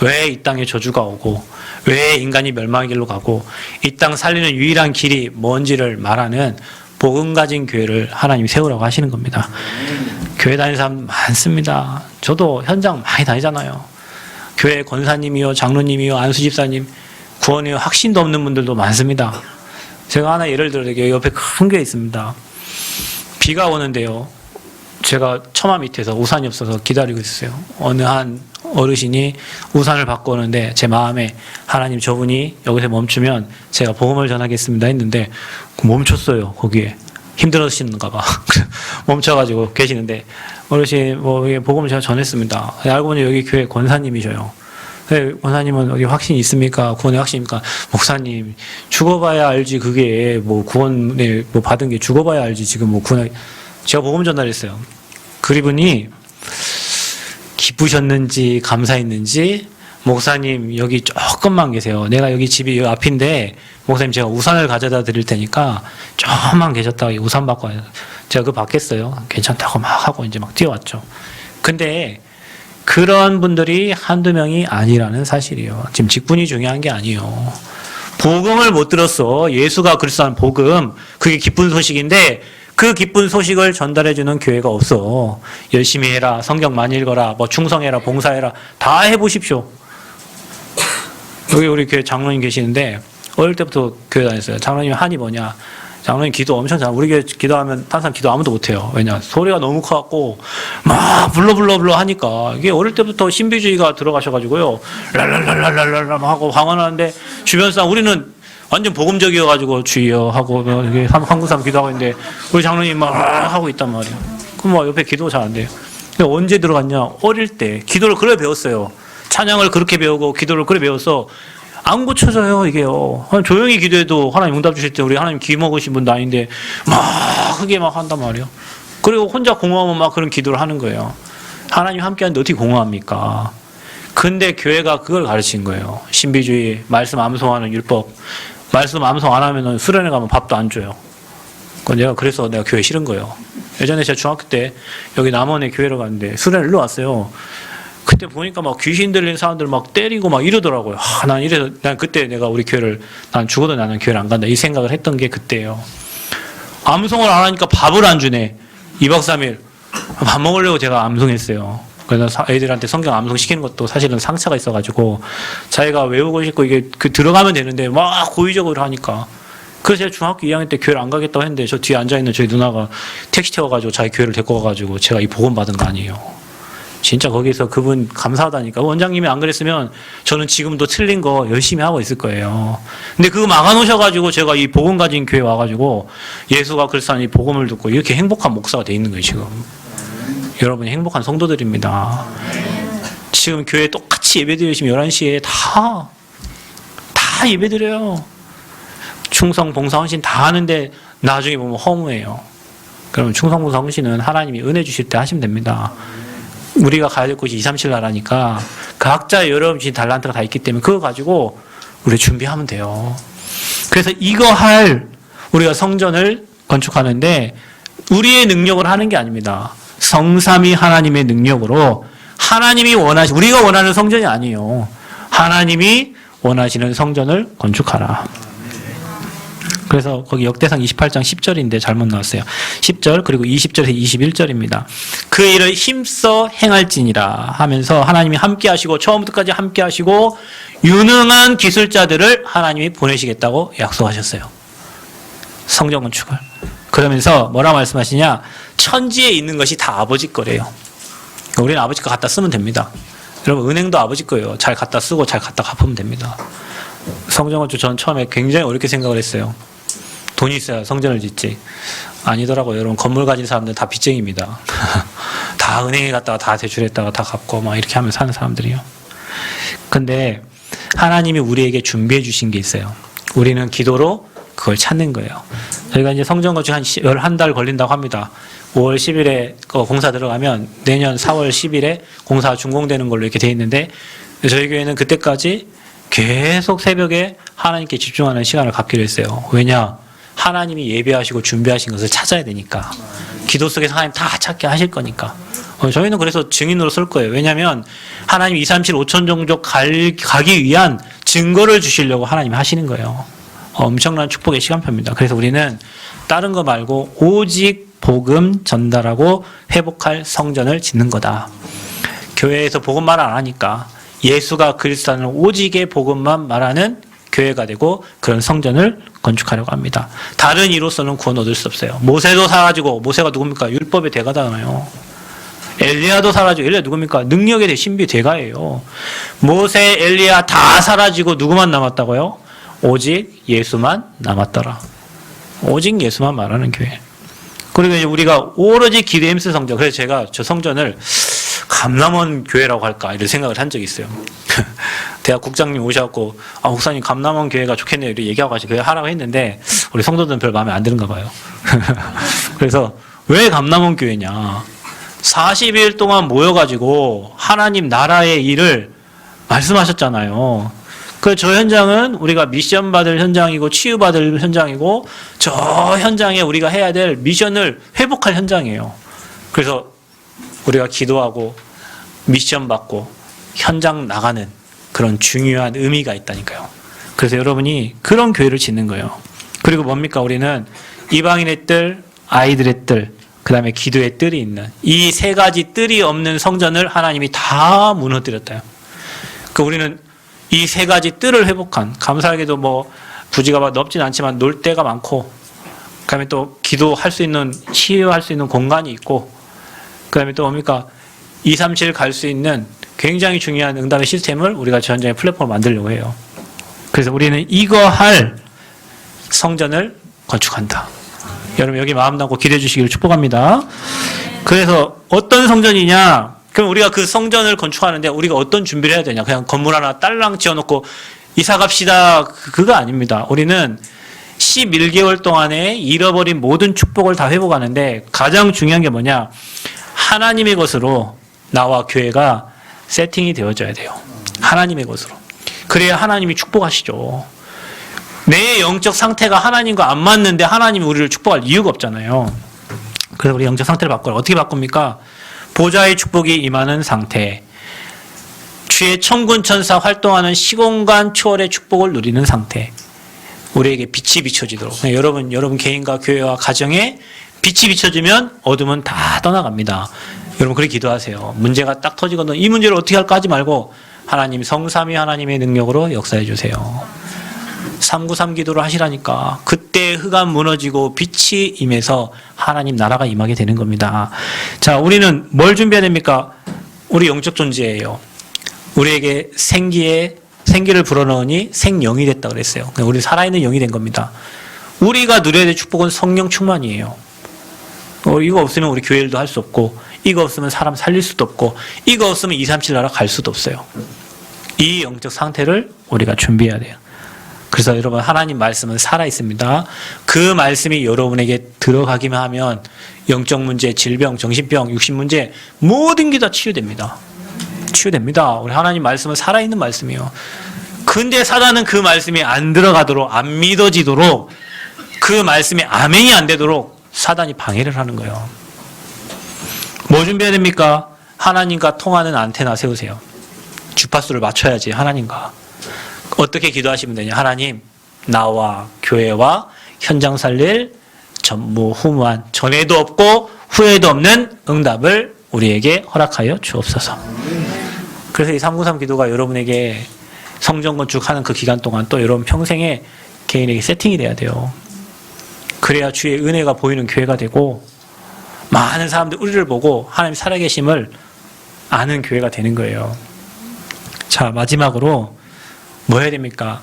왜 이 땅에 저주가 오고 왜 인간이 멸망의 길로 가고 이 땅 살리는 유일한 길이 뭔지를 말하는 복음 가진 교회를 하나님이 세우라고 하시는 겁니다. 교회 다니는 사람 많습니다. 저도 현장 많이 다니잖아요. 교회 권사님이요, 장로님이요, 안수집사님, 구원이요, 확신도 없는 분들도 많습니다. 제가 하나 예를 들어 옆에 큰 교회 있습니다. 비가 오는데요. 제가 처마 밑에서 우산이 없어서 기다리고 있었어요. 어느 한 어르신이 우산을 받고 오는데 제 마음에 하나님 저분이 여기서 멈추면 제가 복음을 전하겠습니다 했는데 멈췄어요. 거기에 힘들어지시는가 봐. 멈춰가지고 계시는데 어르신 뭐 복음을 제가 전했습니다. 알고 보니 여기 교회 권사님이셔요. 네, 권사님은 어디 확신이 있습니까? 구원의 확신입니까? 목사님 죽어봐야 알지 그게 뭐 구원에 뭐 받은 게 죽어봐야 알지 지금 뭐 구원. 제가 복음 전달했어요. 그리분이 기쁘셨는지 감사했는지 목사님 여기 조금만 계세요. 내가 여기 집이 여기 앞인데 목사님 제가 우산을 가져다 드릴 테니까 조금만 계셨다가 우산 받고 와요. 제가 그거 받겠어요. 괜찮다고 막 하고 이제 막 뛰어왔죠. 근데 그런 분들이 한두 명이 아니라는 사실이에요. 지금 직분이 중요한 게 아니에요. 복음을 못 들었어. 예수가 그리스도라는 복음. 그게 기쁜 소식인데 그 기쁜 소식을 전달해주는 교회가 없어. 열심히 해라. 성경 많이 읽어라. 뭐 충성해라. 봉사해라. 다 해보십시오. 여기 우리 교회 장로님 계시는데 어릴 때부터 교회 다녔어요. 장로님 한이 뭐냐. 장로님 기도 엄청 잘. 우리 교회 기도하면 다른 사람 기도 아무도 못해요. 왜냐 소리가 너무 커갖고 막 불러 하니까 이게 어릴 때부터 신비주의가 들어가셔가지고요. 랄랄랄랄랄랄 하고 방언하는데 주변 사람 우리는 완전 복음적이어가지고 주여 하고 이게 한국 사람 기도하고 있는데 우리 장로님 막 하고 있단 말이에요. 그럼 막 옆에 기도 잘 안 돼요. 근데 언제 들어갔냐? 어릴 때 기도를 그래 배웠어요. 찬양을 그렇게 배우고 기도를 그래 배워서 안 고쳐져요 이게요. 조용히 기도해도 하나님 응답 주실 때 우리 하나님 귀 먹으신 분도 아닌데 막 크게 막 한단 말이에요. 그리고 혼자 공허하면 막 그런 기도를 하는 거예요. 하나님 함께하는데 어떻게 공허합니까? 근데 교회가 그걸 가르친 거예요. 신비주의, 말씀 암송하는 율법. 말씀 암송 안 하면은 수련회 가면 밥도 안 줘요. 그래서 내가 교회 싫은 거예요. 예전에 제가 중학교 때 여기 남원에 교회로 갔는데 수련회 일로 왔어요. 그때 보니까 막 귀신 들린 사람들 막 때리고 막 이러더라고요. 난 그때 내가 우리 교회를 난 죽어도 나는 교회를 안 간다 이 생각을 했던 게 그때예요. 암송을 안 하니까 밥을 안 주네. 2박 3일 밥 먹으려고 제가 암송했어요. 그래서 애들한테 성경 암송 시키는 것도 사실은 상처가 있어가지고 자기가 외우고 싶고 이게 들어가면 되는데 막 고의적으로 하니까. 그래서 제가 중학교 2학년 때 교회를 안 가겠다고 했는데 저 뒤에 앉아있는 저희 누나가 택시 태워가지고 자기 교회를 데리고 가가지고 제가 이 복음 받은 거 아니에요. 진짜 거기서 그분 감사하다니까. 원장님이 안 그랬으면 저는 지금도 틀린 거 열심히 하고 있을 거예요. 근데 그거 막아놓으셔가지고 제가 이 복음 가진 교회 와가지고 예수가 그리스도라는 이 복음을 듣고 이렇게 행복한 목사가 돼 있는 거예요 지금. 여러분이 행복한 성도들입니다. 지금 교회 똑같이 예배드리시면 11시에 다 예배드려요. 충성, 봉사, 헌신 다 하는데 나중에 보면 허무해요. 그러면 충성, 봉사, 헌신은 하나님이 은혜 주실 때 하시면 됩니다. 우리가 가야 될 곳이 2, 3, 7 나라니까 각자의 여러 가지 달란트가 다 있기 때문에 그거 가지고 우리 준비하면 돼요. 그래서 이거 우리가 성전을 건축하는데 우리의 능력을 하는 게 아닙니다. 성삼위 하나님의 능력으로 하나님이 우리가 원하는 성전이 아니에요. 하나님이 원하시는 성전을 건축하라. 그래서 거기 역대상 28장 10절인데 잘못 나왔어요. 10절 그리고 20절에서 21절입니다. 그 일을 힘써 행할지니라 하면서 하나님이 함께 하시고 처음부터 까지 함께 하시고 유능한 기술자들을 하나님이 보내시겠다고 약속하셨어요. 성전 건축을. 그러면서 뭐라 말씀하시냐? 천지에 있는 것이 다 아버지 거래요. 우리는 아버지 거 갖다 쓰면 됩니다. 여러분 은행도 아버지 거예요. 잘 갖다 쓰고 잘 갖다 갚으면 됩니다. 성전 건축 전 처음에 굉장히 어렵게 생각을 했어요. 돈이 있어야 성전을 짓지. 아니더라고요. 여러분 건물 가진 사람들은 다 빚쟁이입니다. 다 은행에 갔다가 다 대출했다가 다 갚고 막 이렇게 하면서 사는 사람들이요. 근데 하나님이 우리에게 준비해 주신 게 있어요. 우리는 기도로 그걸 찾는 거예요. 저희가 이제 성전 건축 한 달 걸린다고 합니다. 5월 10일에 공사 들어가면 내년 4월 10일에 공사 준공되는 걸로 이렇게 돼 있는데 저희 교회는 그때까지 계속 새벽에 하나님께 집중하는 시간을 갖기로 했어요. 왜냐? 하나님이 예배하시고 준비하신 것을 찾아야 되니까. 기도 속에서 하나님 다 찾게 하실 거니까. 저희는 그래서 증인으로 설 거예요. 왜냐하면 하나님 2, 3, 7, 5천 종족 가기 위한 증거를 주시려고 하나님 하시는 거예요. 엄청난 축복의 시간표입니다. 그래서 우리는 다른 거 말고 오직 복음 전달하고 회복할 성전을 짓는 거다. 교회에서 복음 말 안 하니까 예수가 그리스도라는 오직의 복음만 말하는 교회가 되고 그런 성전을 건축하려고 합니다. 다른 이로서는 구원 얻을 수 없어요. 모세도 사라지고, 모세가 누굽니까? 율법의 대가잖아요. 엘리야도 사라지고, 엘리야 누굽니까? 능력의 신비 대가예요. 모세, 엘리야 다 사라지고 누구만 남았다고요? 오직 예수만 남았더라. 오직 예수만 말하는 교회. 그리고 이제 우리가 오로지 기도에 힘쓴 성전. 그래서 제가 저 성전을 감남원 교회라고 할까 이런 생각을 한 적이 있어요. 대학 국장님 오셔갖고 목사님 감남원 교회가 좋겠네요 이렇게 얘기하고 같이 교회 하라고 했는데 우리 성도들은 별 마음에 안 드는가 봐요. 그래서 왜 감남원 교회냐? 40일 동안 모여가지고 하나님 나라의 일을 말씀하셨잖아요. 그 저 현장은 우리가 미션 받을 현장이고 치유받을 현장이고 저 현장에 우리가 해야 될 미션을 회복할 현장이에요. 그래서 우리가 기도하고 미션 받고 현장 나가는 그런 중요한 의미가 있다니까요. 그래서 여러분이 그런 교회를 짓는 거예요. 그리고 뭡니까? 우리는 이방인의 뜰, 아이들의 뜰, 그 다음에 기도의 뜰이 있는 이 세 가지 뜰이 없는 성전을 하나님이 다 무너뜨렸다요. 그 우리는 이 세 가지 뜰을 회복한, 감사하게도 뭐 부지가 막 넓진 않지만 놀 데가 많고, 그 다음에 또 기도할 수 있는, 치유할 수 있는 공간이 있고, 그 다음에 또 뭡니까? 237 갈 수 있는 굉장히 중요한 응답의 시스템을 우리가 저 현장의 플랫폼을 만들려고 해요. 그래서 우리는 이거 할 성전을 건축한다. 여러분 여기 마음 담고 기대해 주시기를 축복합니다. 그래서 어떤 성전이냐? 그럼 우리가 그 성전을 건축하는데 우리가 어떤 준비를 해야 되냐? 그냥 건물 하나 딸랑 지어놓고 이사 갑시다. 그거 아닙니다. 우리는 11개월 동안에 잃어버린 모든 축복을 다 회복하는데 가장 중요한 게 뭐냐? 하나님의 것으로 나와 교회가 세팅이 되어져야 돼요. 하나님의 것으로. 그래야 하나님이 축복하시죠. 내 영적 상태가 하나님과 안 맞는데 하나님이 우리를 축복할 이유가 없잖아요. 그래서 우리 영적 상태를 바꿔요. 어떻게 바꿉니까? 보좌의 축복이 임하는 상태. 주의 천군 천사 활동하는 시공간 초월의 축복을 누리는 상태. 우리에게 빛이 비춰지도록. 여러분 개인과 교회와 가정에 빛이 비춰지면 어둠은 다 떠나갑니다. 여러분 그렇게 기도하세요. 문제가 딱 터지거든 이 문제를 어떻게 할까 하지 말고 하나님 성삼위 하나님의 능력으로 역사해 주세요. 393 기도를 하시라니까. 그때 흑암 무너지고 빛이 임해서 하나님 나라가 임하게 되는 겁니다. 자, 우리는 뭘 준비해야 됩니까? 우리 영적 존재예요. 우리에게 생기를 불어넣으니 생영이 됐다 그랬어요. 우리 살아있는 영이 된 겁니다. 우리가 누려야 될 축복은 성령 충만이에요. 이거 없으면 우리 교회 일도 할 수 없고, 이거 없으면 사람 살릴 수도 없고, 이거 없으면 237 나라 갈 수도 없어요. 이 영적 상태를 우리가 준비해야 돼요. 그래서 여러분 하나님 말씀은 살아있습니다. 그 말씀이 여러분에게 들어가기만 하면 영적 문제, 질병, 정신병, 육신 문제 모든 게 다 치유됩니다. 치유됩니다. 우리 하나님 말씀은 살아있는 말씀이에요. 근데 사단은 그 말씀이 안 들어가도록, 안 믿어지도록, 그 말씀이 아멘이 안 되도록 사단이 방해를 하는 거예요. 뭐 준비해야 됩니까? 하나님과 통하는 안테나 세우세요. 주파수를 맞춰야지 하나님과. 어떻게 기도하시면 되냐? 하나님, 나와 교회와 현장 살릴 전무후무한 전에도 없고 후에도 없는 응답을 우리에게 허락하여 주옵소서. 그래서 이 393 기도가 여러분에게 성전 건축하는 그 기간 동안 또 여러분 평생에 개인에게 세팅이 돼야 돼요. 그래야 주의 은혜가 보이는 교회가 되고 많은 사람들 우리를 보고 하나님 살아계심을 아는 교회가 되는 거예요. 자, 마지막으로 뭐 해야 됩니까?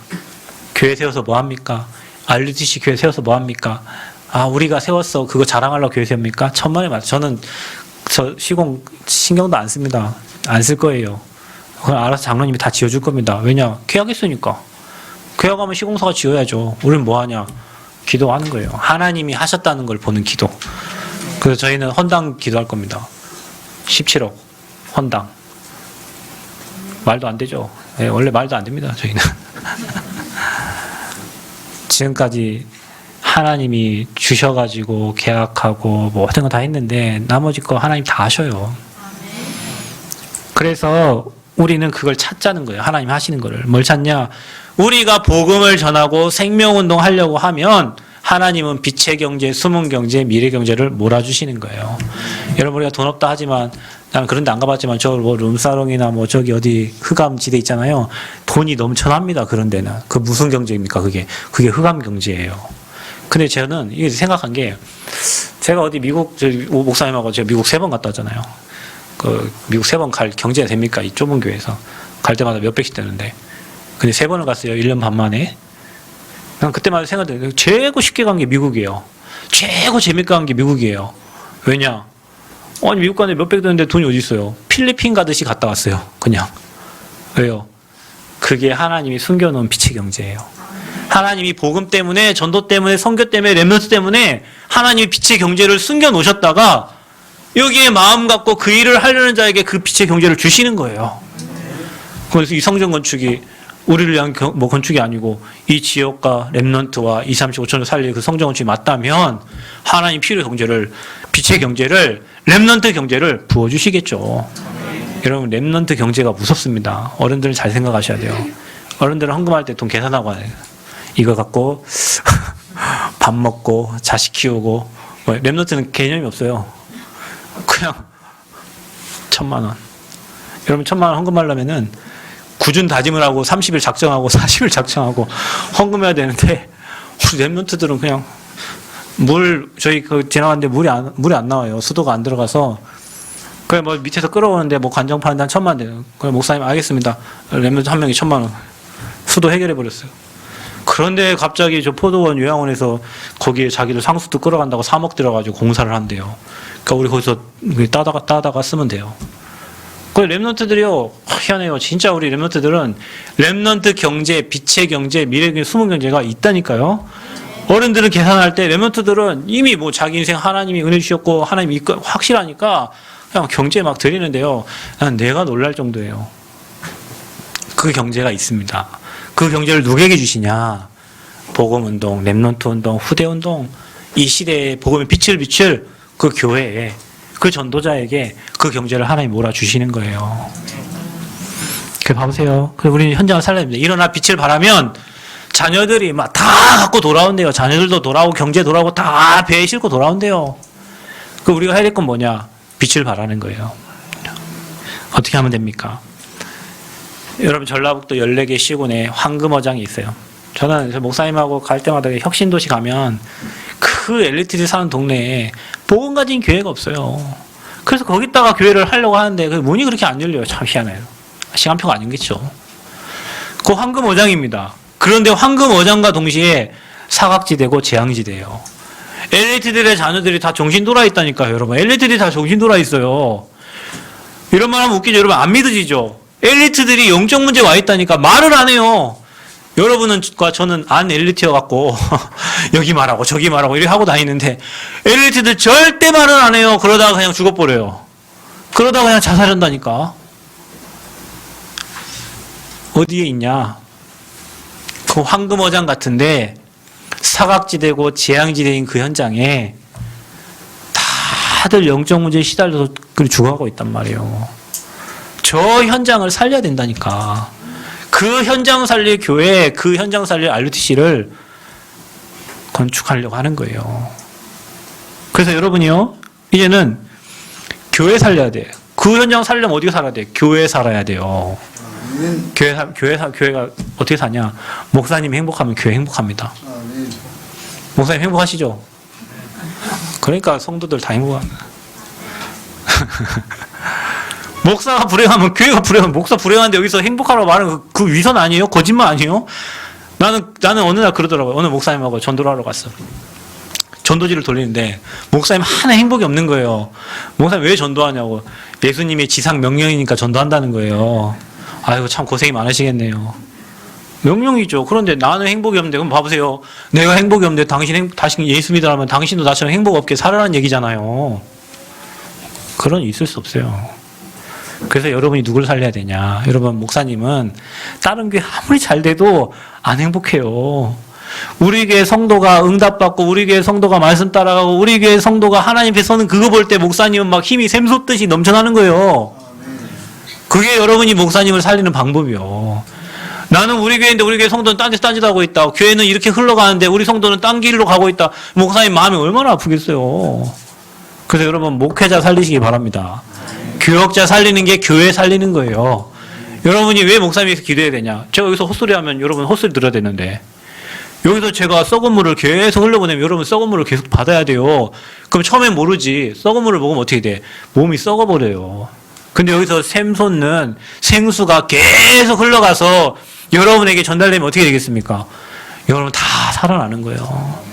교회 세워서 뭐 합니까? RUTC 교회 세워서 뭐 합니까? 우리가 세웠어. 그거 자랑하려고 교회 세웁니까? 천만에 맞아요. 저는 저 시공 신경도 안 씁니다. 안 쓸 거예요. 그건 알아서 장로님이 다 지어줄 겁니다. 왜냐? 계약했으니까. 계약하면 시공사가 지어야죠. 우리는 뭐 하냐? 기도하는 거예요. 하나님이 하셨다는 걸 보는 기도. 그래서 저희는 헌당 기도할 겁니다. 17억 헌당. 말도 안 되죠. 네, 원래 말도 안 됩니다. 저희는. 지금까지 하나님이 주셔가지고 계약하고 뭐 모든 거 다 했는데 나머지 거 하나님 다 하셔요. 그래서 우리는 그걸 찾자는 거예요. 하나님 하시는 거를. 뭘 찾냐? 우리가 복음을 전하고 생명운동 하려고 하면 하나님은 빛의 경제, 숨은 경제, 미래 경제를 몰아주시는 거예요. 여러분 우리가 돈 없다 하지만 나는 그런 데 안 가봤지만 저 뭐 룸사롱이나 뭐 저기 어디 흑암지대 있잖아요. 돈이 넘쳐납니다. 그런 데는. 그 무슨 경제입니까? 그게 흑암 경제예요. 근데 저는 이게 생각한 게 제가 어디 미국 저 목사님하고 제가 미국 3번 갔다 왔잖아요. 그 미국 3번 갈 경제가 됩니까? 이 좁은 교회에서 갈 때마다 몇백씩 되는데 근데 3번을 갔어요. 1년 반 만에. 난 그때마다 생각해요. 최고 쉽게 간 게 미국이에요. 최고 재밌게 간 게 미국이에요. 왜냐? 아니 미국 가는데 몇백 되는데 돈이 어디 있어요? 필리핀 가듯이 갔다 왔어요. 그냥. 왜요? 그게 하나님이 숨겨놓은 빛의 경제예요. 하나님이 복음 때문에, 전도 때문에, 선교 때문에, 렘넌트 때문에 하나님이 빛의 경제를 숨겨놓으셨다가 여기에 마음 갖고 그 일을 하려는 자에게 그 빛의 경제를 주시는 거예요. 그래서 이 성전 건축이 우리를 위한 건축이 아니고 이 지역과 렘넌트와 2, 30, 5천을 살릴 그 성전 건축이 맞다면 하나님 필요 경제를, 빛의 경제를, 렘넌트 경제를 부어주시겠죠. 여러분 렘넌트 경제가 무섭습니다. 어른들은 잘 생각하셔야 돼요. 어른들은 헌금할 때 돈 계산하고 와요. 이거 갖고 밥 먹고 자식 키우고 렘넌트는 개념이 없어요. 그냥 1,000만 원. 여러분 1,000만 원 헌금하려면은 굳은 다짐을 하고 30일 작정하고 40일 작정하고 헌금해야 되는데 우리 렘넌트들은 그냥 저희 지나갔는데 물이 안 나와요. 수도가 안 들어가서 그냥 뭐 밑에서 끌어오는데 뭐 관정 파는데 한 1,000만 돼요. 그냥 목사님 알겠습니다. 렘넌트 한 명이 1,000만 원. 수도 해결해 버렸어요. 그런데 갑자기 저 포도원 요양원에서 거기에 자기들 상수도 끌어간다고 3억 들어가지고 공사를 한대요. 그러니까 우리 거기서 따다가 쓰면 돼요. 그 렘넌트들이요, 희한해요. 진짜 우리 렘넌트들은 렘넌트 경제, 빛의 경제, 미래 경제, 숨은 경제가 있다니까요. 어른들은 계산할 때 렘넌트들은 이미 뭐 자기 인생 하나님이 은혜 주셨고 하나님이 확실하니까 그냥 경제 막 드리는데요. 난 내가 놀랄 정도예요. 그 경제가 있습니다. 그 경제를 누구에게 주시냐? 복음운동, 렘넌트운동, 후대운동, 이 시대에 복음의 빛을 비출 그 교회에, 그 전도자에게 그 경제를 하나님 몰아주시는 거예요. 그 봐보세요. 그래서 우리는 현장을 살려야 됩니다. 일어나 빛을 발하면 자녀들이 막 다 갖고 돌아온대요. 자녀들도 돌아오고 경제 돌아오고 다 배에 싣고 돌아온대요. 그 우리가 해야 될 건 뭐냐? 빛을 발하는 거예요. 어떻게 하면 됩니까? 여러분 전라북도 14개 시군에 황금어장이 있어요. 저는 목사님하고 갈 때마다 혁신도시 가면 그 엘리트들이 사는 동네에 복음 가진 교회가 없어요. 그래서 거기다가 교회를 하려고 하는데 그 문이 그렇게 안 열려요. 참 희한해요. 시간표가 아니겠죠. 그 황금어장입니다. 그런데 황금어장과 동시에 사각지대고 재앙지대예요. 엘리트들의 자녀들이 다 정신 돌아 있다니까요. 여러분 엘리트들이 다 정신 돌아 있어요. 이런 말 하면 웃기죠. 여러분 안 믿어지죠. 엘리트들이 영적 문제 와 있다니까 말을 안 해요. 여러분과 저는 안 엘리트여갖고 여기 말하고 저기 말하고 이렇게 하고 다니는데 엘리트들 절대 말을 안 해요. 그러다가 그냥 죽어버려요. 그러다가 그냥 자살한다니까. 어디에 있냐? 그 황금어장 같은데 사각지대고 재앙지대인 그 현장에 다들 영적 문제에 시달려서 죽어가고 있단 말이에요. 저 현장을 살려야 된다니까. 그 현장 살릴 교회, 그 현장 살릴 RUTC를 건축하려고 하는 거예요. 그래서 여러분이요, 이제는 교회 살려야 돼요. 그 현장 살려면 어디가 살아야 돼요? 교회 살아야 돼요. 교회가 어떻게 사냐? 목사님이 행복하면 교회 행복합니다. 목사님 행복하시죠? 그러니까 성도들 다 행복합니다. 목사가 불행하면 교회가 불행하면 목사 불행한데 여기서 행복하라고 말하는 그 위선 아니에요? 거짓말 아니에요? 나는 어느 날 그러더라고요. 어느 목사님하고 전도를 하러 갔어. 전도지를 돌리는데 목사님 하나 행복이 없는 거예요. 목사님 왜 전도하냐고. 예수님의 지상 명령이니까 전도한다는 거예요. 아이고 참 고생이 많으시겠네요. 명령이죠. 그런데 나는 행복이 없는데 그럼 봐보세요. 내가 행복이 없는데 당신 예수 믿으라면 당신도 나처럼 행복 없게 살아라는 얘기잖아요. 그런 있을 수 없어요. 그래서 여러분이 누굴 살려야 되냐. 여러분 목사님은 다른 교회 아무리 잘 돼도 안 행복해요. 우리 교회 성도가 응답받고 우리 교회 성도가 말씀 따라가고 우리 교회 성도가 하나님 앞에 서는 그거 볼 때 목사님은 막 힘이 샘솟듯이 넘쳐나는 거예요. 그게 여러분이 목사님을 살리는 방법이요. 나는 우리 교회인데 우리 교회 성도는 딴 데서 하고 있다. 교회는 이렇게 흘러가는데 우리 성도는 딴 길로 가고 있다. 목사님 마음이 얼마나 아프겠어요. 그래서 여러분 목회자 살리시기 바랍니다. 교역자 살리는 게 교회 살리는 거예요. 여러분이 왜 목사님에서 기도해야 되냐? 제가 여기서 헛소리 하면 여러분 헛소리 들어야 되는데, 여기서 제가 썩은 물을 계속 흘려보내면 여러분 썩은 물을 계속 받아야 돼요. 그럼 처음엔 모르지. 썩은 물을 먹으면 어떻게 돼? 몸이 썩어버려요. 근데 여기서 샘 솟는 생수가 계속 흘러가서 여러분에게 전달되면 어떻게 되겠습니까? 여러분 다 살아나는 거예요.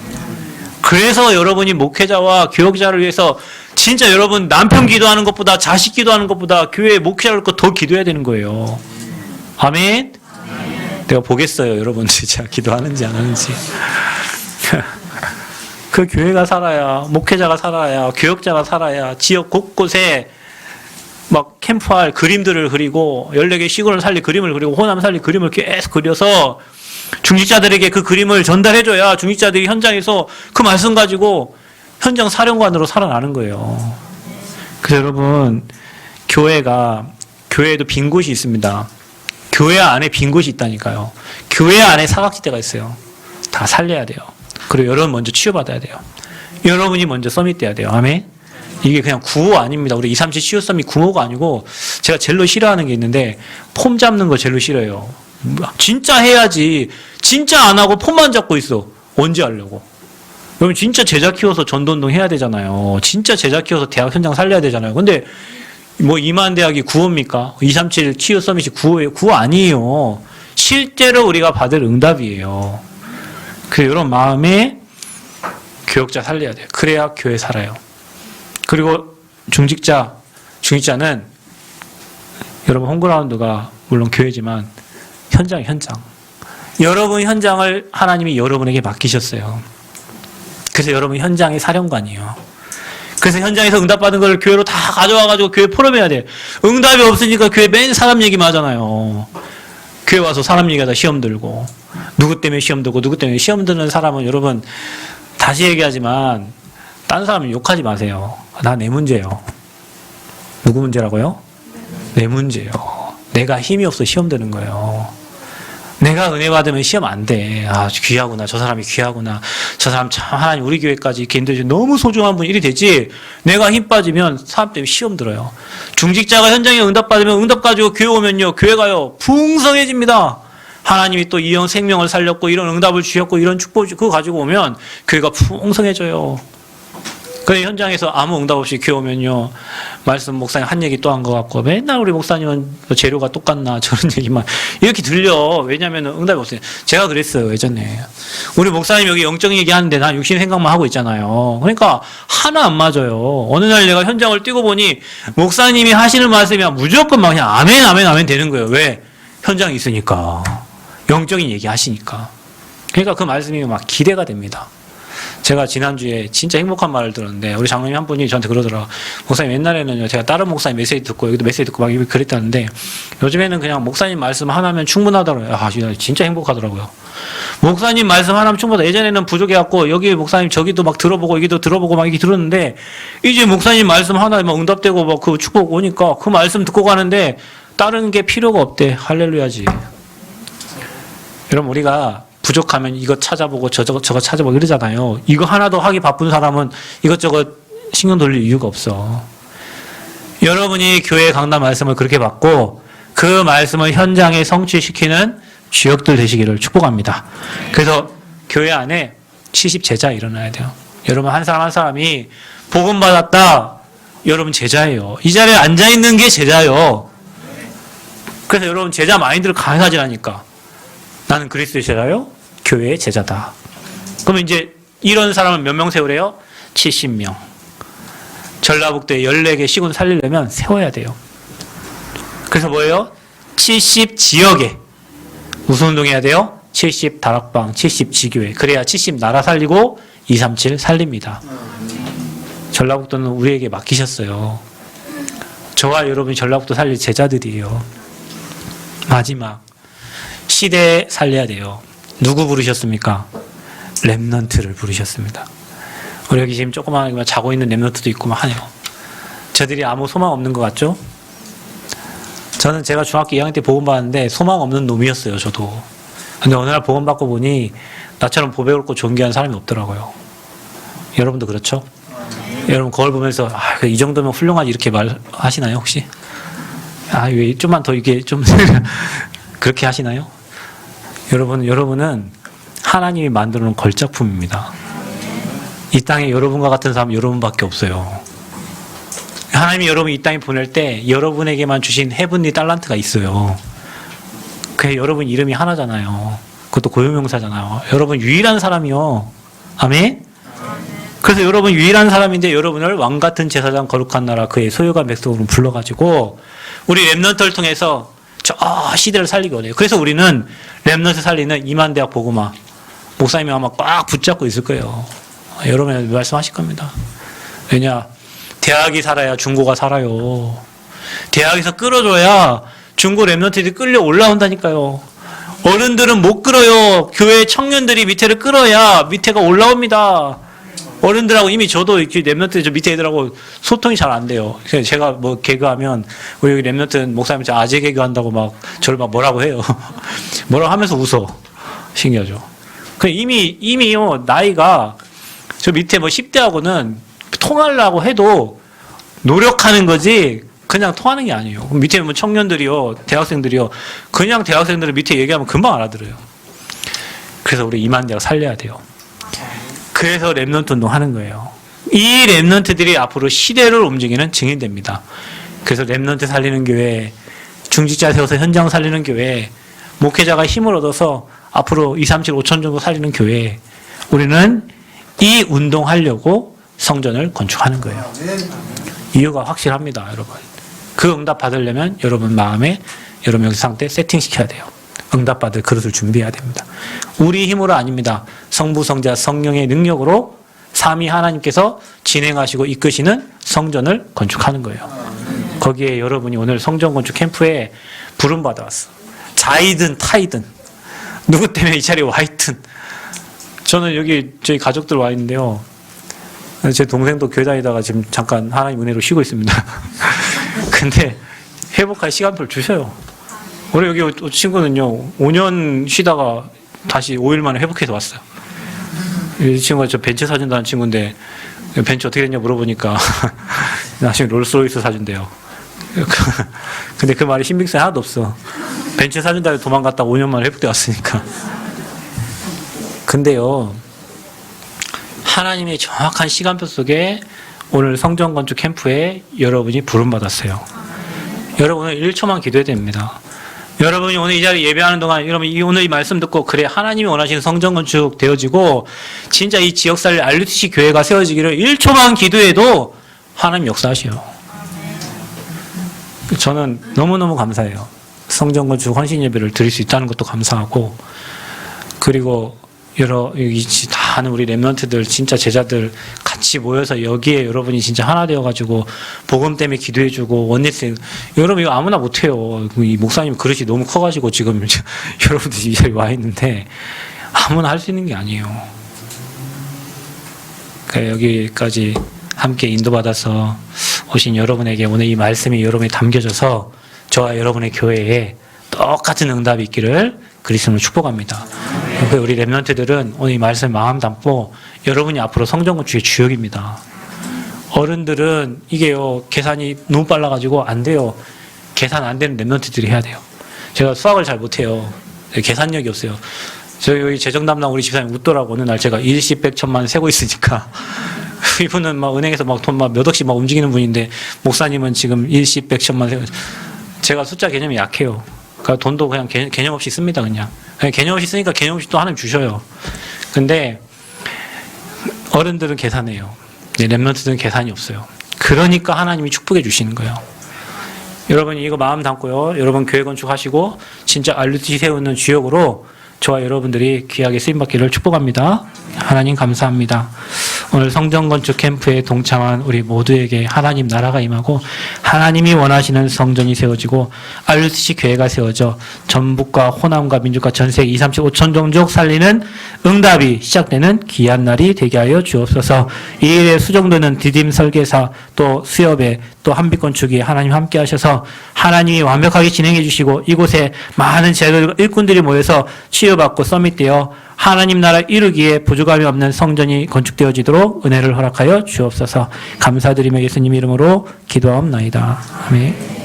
그래서 여러분이 목회자와 교역자를 위해서 진짜 여러분 남편 기도하는 것보다 자식 기도하는 것보다 교회 목회자를 더 기도해야 되는 거예요. 아멘? 내가 보겠어요. 여러분 진짜 기도하는지 안 하는지. 그 교회가 살아야, 목회자가 살아야, 교역자가 살아야 지역 곳곳에 막 캠프할 그림들을 그리고 14개 시골을 살릴 그림을 그리고 호남 살릴 그림을 계속 그려서 중직자들에게 그 그림을 전달해줘야 중직자들이 현장에서 그 말씀 가지고 현장 사령관으로 살아나는 거예요. 그래서 여러분, 교회에도 빈 곳이 있습니다. 교회 안에 빈 곳이 있다니까요. 교회 안에 사각지대가 있어요. 다 살려야 돼요. 그리고 여러분 먼저 치유받아야 돼요. 여러분이 먼저 서밋돼야 돼요. 아멘? 이게 그냥 구호 아닙니다. 우리 237 치유 서밋 구호가 아니고, 제가 제일로 싫어하는 게 있는데 폼 잡는 거 제일로 싫어해요. 진짜 해야지. 진짜 안 하고 폼만 잡고 있어. 언제 하려고? 여러분 진짜 제자 키워서 전도운동 해야 되잖아요. 진짜 제자 키워서 대학 현장 살려야 되잖아요. 근데 뭐 이만대학이 구호입니까? 237 치유 서밋이 구호예요? 구호 아니에요. 실제로 우리가 받을 응답이에요. 그래서 이런 마음에 교역자 살려야 돼요. 그래야 교회 살아요. 그리고 중직자는 여러분 홈그라운드가 물론 교회지만 현장. 여러분 현장을 하나님이 여러분에게 맡기셨어요. 그래서 여러분 현장의 사령관이에요. 그래서 현장에서 응답받은 걸 교회로 다 가져와가지고 교회 포럼해야 돼. 응답이 없으니까 교회 맨 사람 얘기만 하잖아요. 교회 와서 사람 얘기하다 시험 들고, 누구 때문에 시험 들고, 누구 때문에 시험 드는 사람은 여러분 다시 얘기하지만 딴 사람은 욕하지 마세요. 나 내 문제예요. 누구 문제라고요? 내 문제예요. 내가 힘이 없어 시험 드는 거예요. 내가 은혜 받으면 시험 안 돼. 아, 귀하구나. 저 사람이 귀하구나. 저 사람 참 하나님 우리 교회까지 이렇게 인도해 주신 너무 소중한 분 이리 되지. 내가 힘 빠지면 사람 때문에 시험 들어요. 중직자가 현장에 응답 받으면 응답 가지고 교회 오면요. 교회가요. 풍성해집니다. 하나님이 또 이형 생명을 살렸고 이런 응답을 주셨고 이런 축복을 그거 가지고 오면 교회가 풍성해져요. 그래 현장에서 아무 응답 없이 교회 오면요. 말씀 목사님 한 얘기 또 한 것 같고 맨날 우리 목사님은 재료가 똑같나 저런 얘기만 이렇게 들려. 왜냐하면 응답이 없어요. 제가 그랬어요. 예전에. 우리 목사님 여기 영적 얘기 하는데 난 육신 생각만 하고 있잖아요. 그러니까 하나 안 맞아요. 어느 날 내가 현장을 뛰고 보니 목사님이 하시는 말씀이 무조건 막 그냥 아멘 되는 거예요. 왜? 현장에 있으니까. 영적인 얘기 하시니까. 그러니까 그 말씀이 막 기대가 됩니다. 제가 지난주에 진짜 행복한 말을 들었는데 우리 장로님 한 분이 저한테 그러더라고요. 목사님 옛날에는요 제가 다른 목사님 메시지 듣고 여기도 메시지 듣고 막 그랬다는데 요즘에는 그냥 목사님 말씀 하나면 충분하더라고요. 아 진짜 행복하더라고요. 목사님 말씀 하나면 충분하다. 예전에는 부족해갖고 여기 목사님 저기도 막 들어보고 여기도 들어보고 막 이렇게 들었는데 이제 목사님 말씀 하나에 막 응답되고 막 그 축복 오니까 그 말씀 듣고 가는데 다른 게 필요가 없대. 할렐루야지. 여러분 우리가 부족하면 이것 찾아보고 저거 찾아보고 이러잖아요. 이거 하나도 하기 바쁜 사람은 이것저것 신경 돌릴 이유가 없어. 여러분이 교회 강단 말씀을 그렇게 받고 그 말씀을 현장에 성취시키는 주역들 되시기를 축복합니다. 그래서 교회 안에 70제자 일어나야 돼요. 여러분 한 사람 한 사람이 복음 받았다. 여러분 제자예요. 이 자리에 앉아있는 게 제자예요. 그래서 여러분 제자 마인드를 강하지라니까. 나는 그리스도의 제자요? 교회의 제자다. 그러면 이제 이런 사람은 몇 명 세우래요? 70명. 전라북도에 14개 시군 살리려면 세워야 돼요. 그래서 뭐예요? 70지역에 무슨 운동해야 돼요? 70 다락방, 70 지교회. 그래야 70 나라 살리고 237 살립니다. 전라북도는 우리에게 맡기셨어요. 저와 여러분이 전라북도 살릴 제자들이에요. 마지막 시대 살려야 돼요. 누구 부르셨습니까? 렘넌트를 부르셨습니다. 우리 여기 지금 조그마하게 자고 있는 렘넌트도 있고 막 하네요. 저들이 아무 소망 없는 것 같죠? 저는 제가 중학교 2학년 때 복음 받았는데 소망 없는 놈이었어요. 저도. 근데 어느 날 복음 받고 보니 나처럼 보배롭고 존귀한 사람이 없더라고요. 여러분도 그렇죠? 여러분 거울 보면서 이 정도면 훌륭하지 이렇게 말하시나요 혹시? 왜 좀만 더 이게 좀 그렇게 하시나요? 여러분은 하나님이 만들어 놓은 걸작품입니다. 이 땅에 여러분과 같은 사람 여러분밖에 없어요. 하나님이 여러분 이 땅에 보낼 때 여러분에게만 주신 헤븐리 달란트가 있어요. 그게 여러분 이름이 하나잖아요. 그것도 고유명사잖아요. 여러분 유일한 사람이요. 아멘? 그래서 여러분 유일한 사람인데 여러분을 왕같은 제사장 거룩한 나라 그의 소유가 백성으로 불러가지고 우리 렘넌트를 통해서 저 시대를 살리기 원해요. 그래서 우리는 렘넌트 살리는 이만대학 보고마 목사님이 아마 꽉 붙잡고 있을 거예요. 여러분이 말씀하실 겁니다. 왜냐? 대학이 살아야 중고가 살아요. 대학에서 끌어줘야 중고 렘넌트들이 끌려 올라온다니까요. 어른들은 못 끌어요. 교회 청년들이 밑에를 끌어야 밑에가 올라옵니다. 어른들하고 이미 저도 이렇게 렘넌트 저 밑에 애들하고 소통이 잘 안 돼요. 그래서 제가 뭐 개그하면 우리 여기 렘넌트 목사님 저 아재 개그 한다고 막 저를 막 뭐라고 해요. 뭐라고 하면서 웃어. 신기하죠. 그 이미요 나이가 저 밑에 뭐 10대하고는 통하려고 해도 노력하는 거지 그냥 통하는 게 아니에요. 밑에 뭐 청년들이요, 대학생들이요, 그냥 대학생들을 밑에 얘기하면 금방 알아들어요. 그래서 우리 이만대학 살려야 돼요. 그래서 렘넌트 운동 하는 거예요. 이 렘넌트들이 앞으로 시대를 움직이는 증인됩니다. 그래서 렘넌트 살리는 교회, 중직자 세워서 현장 살리는 교회, 목회자가 힘을 얻어서 앞으로 2, 3, 7, 5천 정도 살리는 교회, 우리는 이 운동하려고 성전을 건축하는 거예요. 이유가 확실합니다, 여러분. 그 응답 받으려면 여러분 마음에 여러분 여기 상태 세팅시켜야 돼요. 응답 받을 그릇을 준비해야 됩니다. 우리 힘으로 아닙니다. 성부, 성자, 성령의 능력으로 삼위 하나님께서 진행하시고 이끄시는 성전을 건축하는 거예요. 거기에 여러분이 오늘 성전 건축 캠프에 부름 받아왔어. 자이든 타이든 누구 때문에 이 자리에 와 있든. 저는 여기 저희 가족들 와 있는데요. 제 동생도 교회 다니다가 지금 잠깐 하나님 은혜로 쉬고 있습니다. 근데 회복할 시간표를 주셔요. 우리 여기 친구는요, 5년 쉬다가 다시 5일 만에 회복해서 왔어요. 이 친구가 저 벤츠 사준다는 친구인데, 벤츠 어떻게 됐냐 물어보니까, 나중에 롤스로이스 사준대요. 근데 그 말이 신빙성이 하나도 없어. 벤츠 사준다고 도망갔다 5년 만에 회복돼 왔으니까. 근데요, 하나님의 정확한 시간표 속에 오늘 성전 건축 캠프에 여러분이 부름받았어요. 여러분은 1초만 기도해야 됩니다. 여러분이 오늘 이 자리 예배하는 동안 여러분 오늘 이 말씀 듣고 그래 하나님이 원하시는 성전 건축 되어지고 진짜 이 지역 살릴 RUTC 교회가 세워지기를 1초만 기도해도 하나님 역사하셔요. 저는 너무너무 감사해요. 성전 건축 헌신 예배를 드릴 수 있다는 것도 감사하고 그리고 여기 다 하는 우리 렘넌트들 진짜 제자들 같이 모여서 여기에 여러분이 진짜 하나 되어가지고 복음 때문에 기도해주고 원리스 여러분 이거 아무나 못해요. 이 목사님 그릇이 너무 커가지고 지금 여러분들이 이 자리에 와 있는데 아무나 할 수 있는 게 아니에요. 그러니까 여기까지 함께 인도받아서 오신 여러분에게 오늘 이 말씀이 여러분에 담겨져서 저와 여러분의 교회에 똑같은 응답이 있기를 그리스도로 축복합니다. 우리 렘넌트들은 오늘 이 말씀 마음 담고 여러분이 앞으로 성전 건축의 주역입니다. 어른들은 이게요 계산이 너무 빨라가지고 안 돼요. 계산 안 되는 렘넌트들이 해야 돼요. 제가 수학을 잘 못해요. 계산력이 없어요. 저희 여기 재정 담당 우리 집사님 웃더라고. 어느 날 제가 일시 백천만 세고 있으니까 이분은 막 은행에서 막 돈 막 몇 억씩 막 움직이는 분인데 목사님은 지금 일시 백천만 세고 제가 숫자 개념이 약해요. 그러니까 돈도 그냥 개념 없이 씁니다. 그냥 개념 없이 쓰니까 개념 없이 또 하나님 주셔요. 근데 어른들은 계산해요. 렘넌트들은 계산이 없어요. 그러니까 하나님이 축복해 주시는 거예요. 여러분이 이거 마음 담고요. 여러분 교회 건축하시고 진짜 RUTC 세우는 주역으로 저와 여러분들이 귀하게 쓰임받기를 축복합니다. 하나님 감사합니다. 오늘 성전 건축 캠프에 동참한 우리 모두에게 하나님 나라가 임하고 하나님이 원하시는 성전이 세워지고 RUTC 교회가 세워져 전북과 호남과 민족과 전세계 2, 3, 7, 5천 종족 살리는 응답이 시작되는 귀한 날이 되게 하여 주옵소서. 이 일에 수정되는 디딤 설계사 또 수협에 또 한빛 건축이 하나님 함께 하셔서 하나님이 완벽하게 진행해 주시고 이곳에 많은 제자들 일꾼들이 모여서 치유받고 서밋되어 하나님 나라 이루기에 부족함이 없는 성전이 건축되어지도록 은혜를 허락하여 주옵소서. 감사드리며 예수님 이름으로 기도하옵나이다. 아멘.